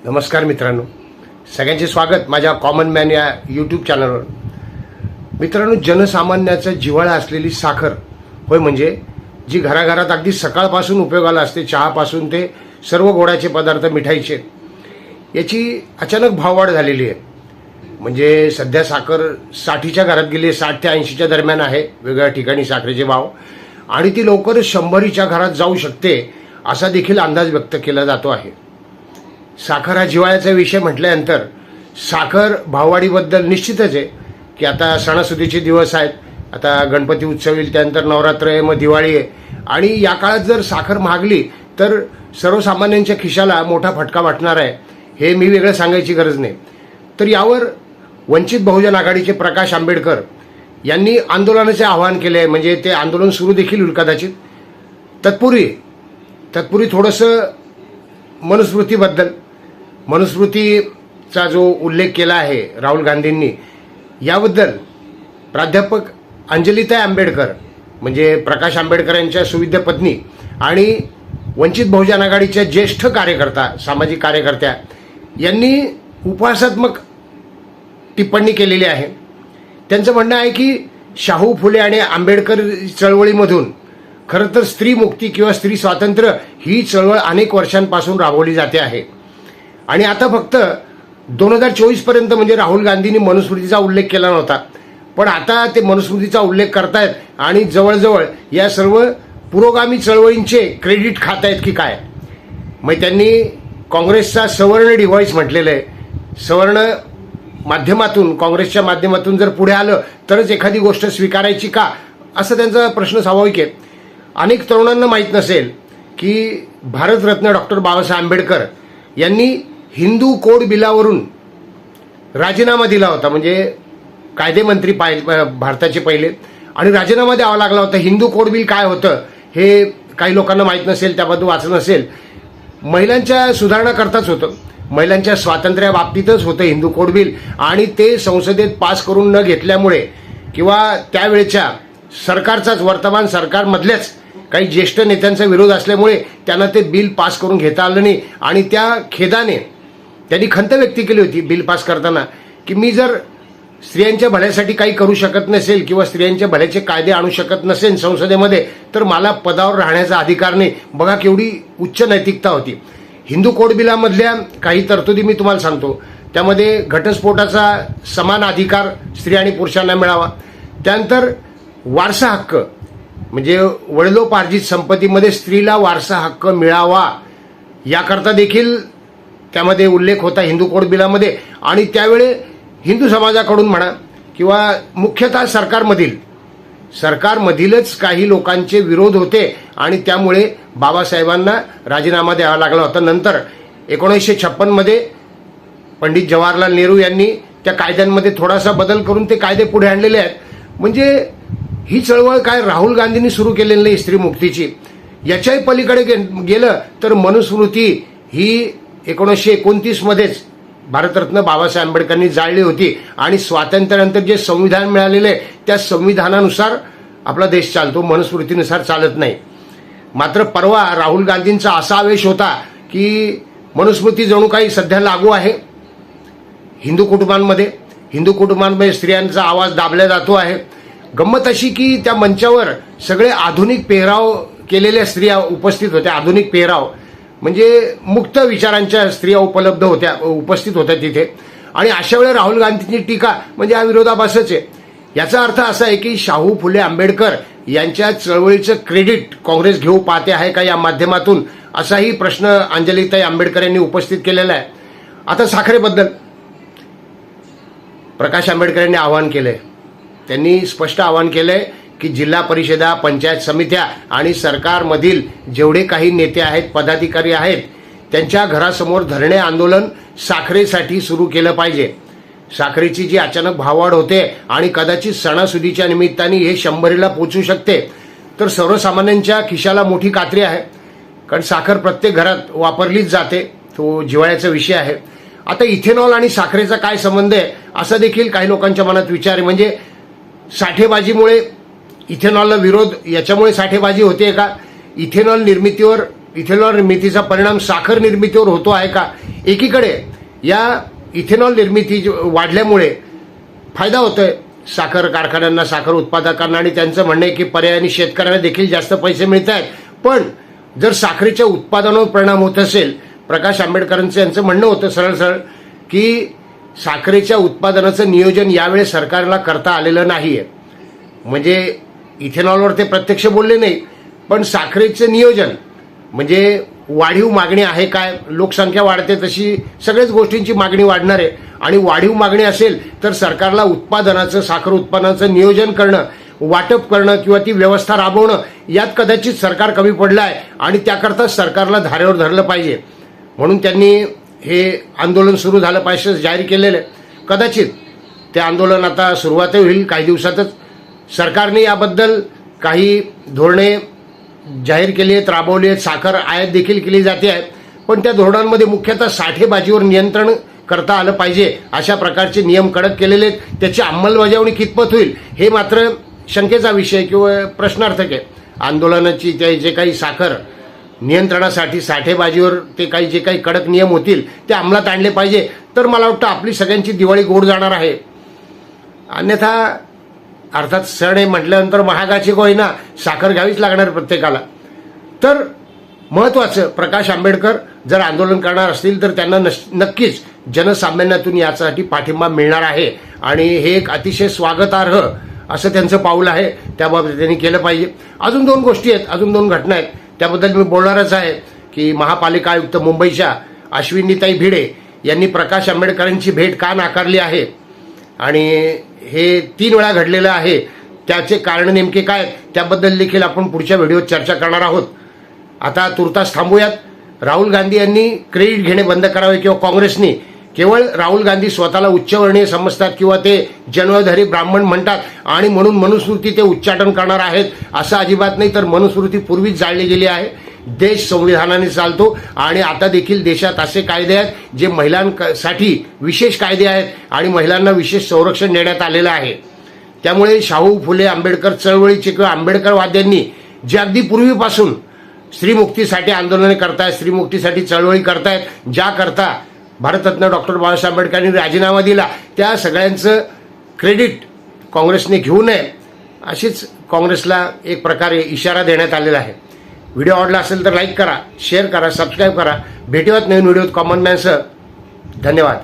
नमस्कार मित्रांनो, सगळ्यांचे स्वागत माझ्या कॉमन मॅन या यूट्यूब चॅनलवर. मित्रांनो, जनसामान्याचा जिव्हाळा असलेली साखर होय, म्हणजे जी घराघरात अगदी सकाळपासून उपयोगाला असते, चहापासून ते सर्व गोडाचे पदार्थ, मिठाईचे, याची अचानक भाववाढ झालेली आहे. म्हणजे सध्या साखर 60च्या घरात गेली, 60 ते 80च्या दरम्यान आहे वेगवेगळ्या ठिकाणी साखरेचे भाव, आणि ती लवकर 100च्या घरात जाऊ शकते असा देखील अंदाज व्यक्त केला जातो आहे. साखर हा जिव्हाळ्याचा विषय म्हटल्यानंतर साखर भाववाढीबद्दल निश्चितच आहे की आता सणासुदीचे दिवस आहेत. आता गणपती उत्सव येईल, त्यानंतर नवरात्र आहे, मग दिवाळी आहे, आणि या काळात जर साखर महागली तर सर्वसामान्यांच्या खिशाला मोठा फटका वाटणार आहे. हे मी वेगळं सांगायची गरज नाही. तर यावर वंचित बहुजन आघाडीचे प्रकाश आंबेडकर यांनी आंदोलनाचे आवाहन केले आहे. म्हणजे ते आंदोलन सुरू देखील होईल कदाचित. तत्पूर्वी थोडंसं मनुस्मृतीचा जो उल्लेख केला आहे राहुल गांधींनी, याबद्दल प्राध्यापक अंजलीताई आंबेडकर, म्हणजे प्रकाश आंबेडकर यांच्या सुविद्य पत्नी आणि वंचित बहुजन आघाडीच्या ज्येष्ठ कार्यकर्ता, सामाजिक कार्यकर्त्या, यांनी उपहासात्मक टिप्पणी केलेली आहे. त्यांचं म्हणणं आहे की शाहू फुले आणि आंबेडकर चळवळीमधून खरं तर स्त्री मुक्ती किंवा स्त्री स्वातंत्र्य ही चळवळ अनेक वर्षांपासून राबवली जाते आहे, आणि आता फक्त 2024 पर्यंत म्हणजे राहुल गांधींनी मनुस्मृतीचा उल्लेख केला नव्हता, पण आता ते मनुस्मृतीचा उल्लेख करतायत आणि जवळजवळ या सर्व पुरोगामी चळवळींचे क्रेडिट खात आहेत की काय. मग त्यांनी काँग्रेसचा सवर्ण डिव्हाइस म्हटलेलं आहे. सवर्ण माध्यमातून, काँग्रेसच्या माध्यमातून जर पुढे आलं तरच एखादी गोष्ट स्वीकारायची का, असं त्यांचा प्रश्न स्वाभाविक आहे. अनेक तरुणांना माहीत नसेल की भारतरत्न डॉक्टर बाबासाहेब आंबेडकर यांनी हिंदू कोड बिलावरून राजीनामा दिला होता. म्हणजे कायदेमंत्री भारताचे पहिले, आणि राजीनामा द्यावा लागला होता. हिंदू कोड बिल काय होतं हे काही लोकांना माहीत नसेल, त्याबद्दल वाचलं नसेल. महिलांच्या सुधारणा करताच होतं, महिलांच्या स्वातंत्र्याबाबतीतच होतं हिंदू कोड बिल, आणि ते संसदेत पास करून न घेतल्यामुळे किंवा त्यावेळेच्या सरकारचाच, वर्तमान सरकारमधल्याच काही ज्येष्ठ नेत्यांचा विरोध असल्यामुळे त्यांना ते बिल पास करून घेता आलं नाही, आणि त्या खेदाने त्यांनी खंत व्यक्त केली होती बिल पास करताना की मी जर स्त्रियांच्या भल्यासाठी काही करू शकत नसेल किंवा स्त्रियांच्या भल्याचे कायदे आणू शकत नसेल संसदेमध्ये, तर मला पदावर राहण्याचा अधिकार नाही. बघा केवढी उच्च नैतिकता होती. हिंदू कोड बिलामधल्या काही तरतुदी मी तुम्हाला सांगतो. त्यामध्ये घटस्फोटाचा समान अधिकार स्त्री आणि पुरुषांना मिळावा, त्यानंतर वारसा हक्क, म्हणजे वडिलोपार्जित संपत्तीमध्ये स्त्रीला वारसा हक्क मिळावा, याकरता देखील त्यामध्ये उल्लेख होता हिंदू कोड बिलामध्ये. आणि त्यावेळी हिंदू समाजाकडून म्हणा किंवा मुख्यतः सरकारमधीलच काही लोकांचे विरोध होते, आणि त्यामुळे बाबासाहेबांना राजीनामा द्यावा लागला होता. नंतर 1956 मध्ये पंडित जवाहरलाल नेहरू यांनी त्या कायद्यांमध्ये थोडासा बदल करून ते कायदे पुढे आणलेले आहेत. म्हणजे ही चळवळ काय राहुल गांधींनी सुरू केलेली नाही स्त्री मुक्तीची. याच्याही पलीकडे गेलं तर मनुस्मृती ही 1929 मध्येच भारतरत्न बाबासाहेब आंबेडकरांनी जाळली होती, आणि स्वातंत्र्यानंतर जे संविधान मिळालेलं आहे त्या संविधानानुसार आपला देश चालतो, मनुस्मृतीनुसार चालत नाही. मात्र परवा राहुल गांधींचा असा आवेश होता की मनुस्मृती जणू काही सध्या लागू आहे हिंदू कुटुंबांमध्ये स्त्रियांचा आवाज दाबला जातो आहे. गंमत अशी की त्या मंचावर सगळे आधुनिक पेहराव केलेल्या स्त्रिया उपस्थित होत्या. आधुनिक पेहराव म्हणजे मुक्त विचारांच्या स्त्रिया उपस्थित होत्या तिथे. आणि अशा वेळी राहुल गांधींची टीका म्हणजे हा विरोधाभासच आहे. याचा अर्थ असा आहे की शाहू फुले आंबेडकर यांच्या चळवळीचं क्रेडिट काँग्रेस घेऊ पाहते आहे का या माध्यमातून, असाही प्रश्न अंजलीताई आंबेडकर यांनी उपस्थित केलेला आहे. आता साखरेबद्दल प्रकाश आंबेडकर यांनी आवाहन केलंय. त्यांनी स्पष्ट आवाहन केलंय की जिल्हा परिषदा, पंचायत समित्या आणि सरकारमधील जेवढे काही नेते आहेत, पदाधिकारी आहेत, त्यांच्या घरासमोर धरणे आंदोलन साखरेसाठी सुरू केलं पाहिजे. साखरेची जी अचानक भाववाढ होते आणि कदाचित सणासुदीच्या निमित्ताने हे 100ला पोहोचू शकते, तर सर्वसामान्यांच्या खिशाला मोठी कात्री आहे. कारण साखर प्रत्येक घरात वापरलीच जाते, तो जिव्हाळ्याचा विषय आहे. आता इथेनॉल आणि साखरेचा काय संबंध आहे असा देखील काही लोकांच्या मनात विचार आहे. म्हणजे साठेबाजीमुळे इथेनॉलला विरोध, याच्यामुळे साठेबाजी होते का? इथेनॉल निर्मितीवर इथेनॉल निर्मितीचा परिणाम साखर निर्मितीवर होतो आहे का? एकीकडे या इथेनॉल निर्मिती वाढल्यामुळे फायदा होतोय साखर कारखान्यांना, साखर उत्पादकांना, आणि त्यांचं म्हणणं आहे की पर्यायाने शेतकऱ्यांना देखील जास्त पैसे मिळत आहेत. पण जर साखरेच्या उत्पादनावर परिणाम होत असेल, प्रकाश आंबेडकरांचं यांचं म्हणणं होतं सरळ की साखरेच्या उत्पादनाचं नियोजन यावेळी सरकारला करता आलेलं नाही आहे. म्हणजे इथेनॉलवर ते प्रत्यक्ष बोलले नाही, पण साखरेचं नियोजन म्हणजे वाढीव मागणी आहे काय, लोकसंख्या वाढते तशी सगळ्याच गोष्टींची मागणी वाढणार आहे, आणि वाढीव मागणी असेल तर सरकारला उत्पादनाचं, साखर उत्पादनाचं नियोजन करणं, वाटप करणं किंवा ती व्यवस्था राबवणं यात कदाचित सरकार कमी पडलं आहे, आणि त्याकरता सरकारला धारेवर धरलं पाहिजे. म्हणून त्यांनी हे आंदोलन सुरू झालं पाहिजे जाहीर केलेलं आहे. कदाचित ते आंदोलन आता सुरुवात होईल काही दिवसातच. सरकारने याबद्दल काही धोरणे जाहीर केली आहेत, राबवली आहेत, साखर आयात देखील केली जाते आहे, पण त्या धोरणांमध्ये मुख्यतः साठेबाजीवर नियंत्रण करता आलं पाहिजे अशा प्रकारचे नियम कडक केलेले आहेत. त्याची अंमलबजावणी कितपत होईल हे मात्र शंकेचा विषय किंवा प्रश्नार्थक आहे. आंदोलनाची जे काही साखर नियंत्रणासाठी साठेबाजीवर ते काही जे काही कडक नियम होतील ते अंमलात आणले पाहिजे, तर मला वाटतं आपली सगळ्यांची दिवाळी गोड जाणार आहे. अन्यथा अर्थात सण आहे म्हटल्यानंतर महागाची होईना साखर घ्यावीच लागणार प्रत्येकाला. तर महत्त्वाचं, प्रकाश आंबेडकर जर आंदोलन करणार असतील तर त्यांना नक्कीच जनसामान्यातून यासाठी पाठिंबा मिळणार आहे, आणि हे एक अतिशय स्वागतार्ह असं त्यांचं पाऊल आहे. त्याबाबत त्यांनी केलं पाहिजे. अजून 2 गोष्टी आहेत, अजून 2 घटना आहेत, त्याबद्दल मी बोलणारच आहे. की महापालिका आयुक्त मुंबईच्या अश्विनीताई भिडे यांनी प्रकाश आंबेडकरांची भेट का नाकारली आहे, आणि हे 3 वेळा घडलेलं आहे, त्याचे कारण नेमके काय त्याबद्दल देखील आपण पुढच्या व्हिडिओत चर्चा करणार आहोत. आता तुर्तास थांबूयात. राहुल गांधी यांनी क्रेडिट घेणे बंद करावे, किंवा काँग्रेसने केवळ राहुल गांधी स्वतःला उच्चवर्णीय समजतात किंवा ते जन्मधारी ब्राह्मण म्हणतात आणि म्हणून मनुस्मृती ते उच्चाटन करणार आहेत असं अजिबात नाही. तर मनुस्मृती पूर्वीच जाळली गेली आहे. देश संविधानाने चालतो, आणि आता देखील देशात असे कायदे आहेत जे महिलांसाठी विशेष कायदे आहेत, आणि महिलांना विशेष संरक्षण देण्यात आलेलं आहे. त्यामुळे शाहू फुले आंबेडकर चळवळीचे किंवा आंबेडकरवाद्यांनी जे अगदी पूर्वीपासून स्त्रीमुक्तीसाठी आंदोलने करतायत, स्त्रीमुक्तीसाठी चळवळी करतायत, ज्या करता भारतरत्न डॉक्टर बाबासाहेब आंबेडकरांनी राजीनामा दिला, त्या सगळ्यांचं क्रेडिट काँग्रेसने घेऊ नये अशीच काँग्रेसला एक प्रकारे इशारा देण्यात आलेला आहे. व्हिडिओ आवडला असेल तर लाईक करा, शेअर करा, सबस्क्राईब करा. भेटूयात नवीन व्हिडिओत कॉमन मॅनसह. धन्यवाद.